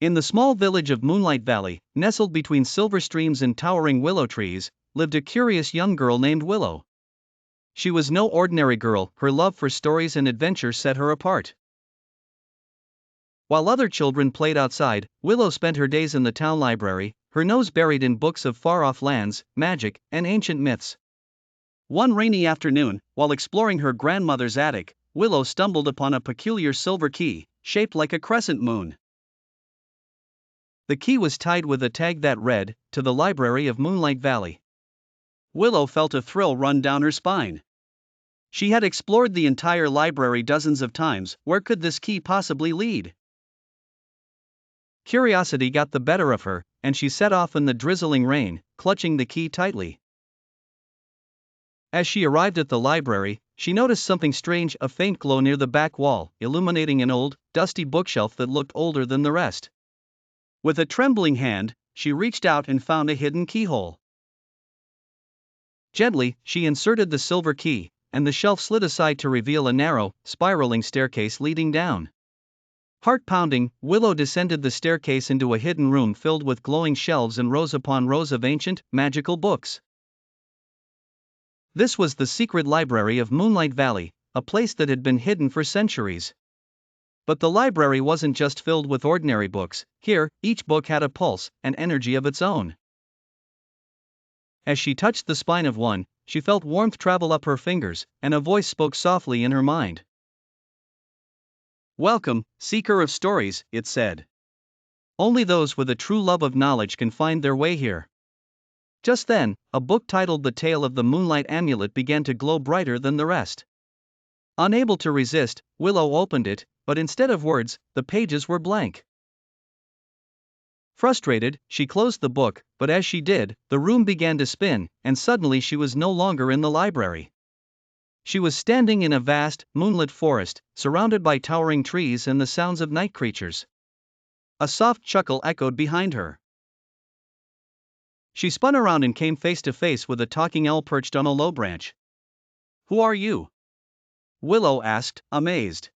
In the small village of Moonlight Valley, nestled between silver streams and towering willow trees, lived a curious young girl named Willow. She was no ordinary girl, her love for stories and adventure set her apart. While other children played outside, Willow spent her days in the town library, her nose buried in books of far-off lands, magic, and ancient myths. One rainy afternoon, while exploring her grandmother's attic, Willow stumbled upon a peculiar silver key, shaped like a crescent moon. The key was tied with a tag that read, "To the Library of Moonlight Valley." Willow felt a thrill run down her spine. She had explored the entire library dozens of times, where could this key possibly lead? Curiosity got the better of her, and she set off in the drizzling rain, clutching the key tightly. As she arrived at the library, she noticed something strange, a faint glow near the back wall, illuminating an old, dusty bookshelf that looked older than the rest. With a trembling hand, she reached out and found a hidden keyhole. Gently, she inserted the silver key, and the shelf slid aside to reveal a narrow, spiraling staircase leading down. Heart-pounding, Willow descended the staircase into a hidden room filled with glowing shelves and rows upon rows of ancient, magical books. This was the secret library of Moonlight Valley, a place that had been hidden for centuries. But the library wasn't just filled with ordinary books. Here, each book had a pulse, an energy of its own. As she touched the spine of one, she felt warmth travel up her fingers, and a voice spoke softly in her mind. "Welcome, seeker of stories," it said. "Only those with a true love of knowledge can find their way here." Just then, a book titled The Tale of the Moonlight Amulet began to glow brighter than the rest. Unable to resist, Willow opened it, but instead of words, the pages were blank. Frustrated, she closed the book, but as she did, the room began to spin, and suddenly she was no longer in the library. She was standing in a vast, moonlit forest, surrounded by towering trees and the sounds of night creatures. A soft chuckle echoed behind her. She spun around and came face to face with a talking owl perched on a low branch. "Who are you?" Willow asked, amazed.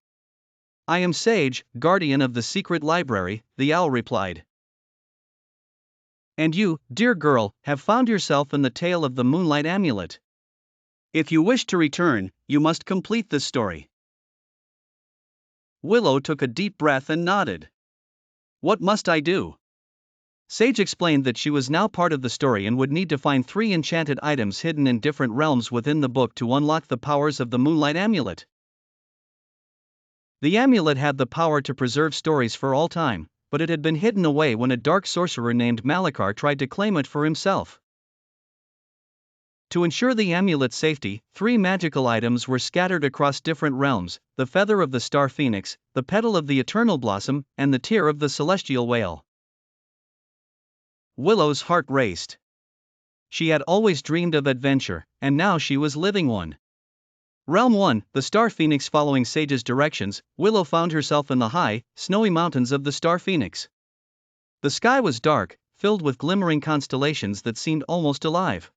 "I am Sage, guardian of the secret library," the owl replied. "And you, dear girl, have found yourself in the tale of the Moonlight Amulet. If you wish to return, you must complete this story." Willow took a deep breath and nodded. "What must I do?" Sage explained that she was now part of the story and would need to find 3 enchanted items hidden in different realms within the book to unlock the powers of the Moonlight Amulet. The amulet had the power to preserve stories for all time, but it had been hidden away when a dark sorcerer named Malakar tried to claim it for himself. To ensure the amulet's safety, 3 magical items were scattered across different realms: the feather of the star phoenix, the petal of the eternal blossom, and the tear of the celestial whale. Willow's heart raced. She had always dreamed of adventure, and now she was living one. Realm 1, the Star Phoenix. Following Sage's directions, Willow found herself in the high, snowy mountains of the Star Phoenix. The sky was dark, filled with glimmering constellations that seemed almost alive.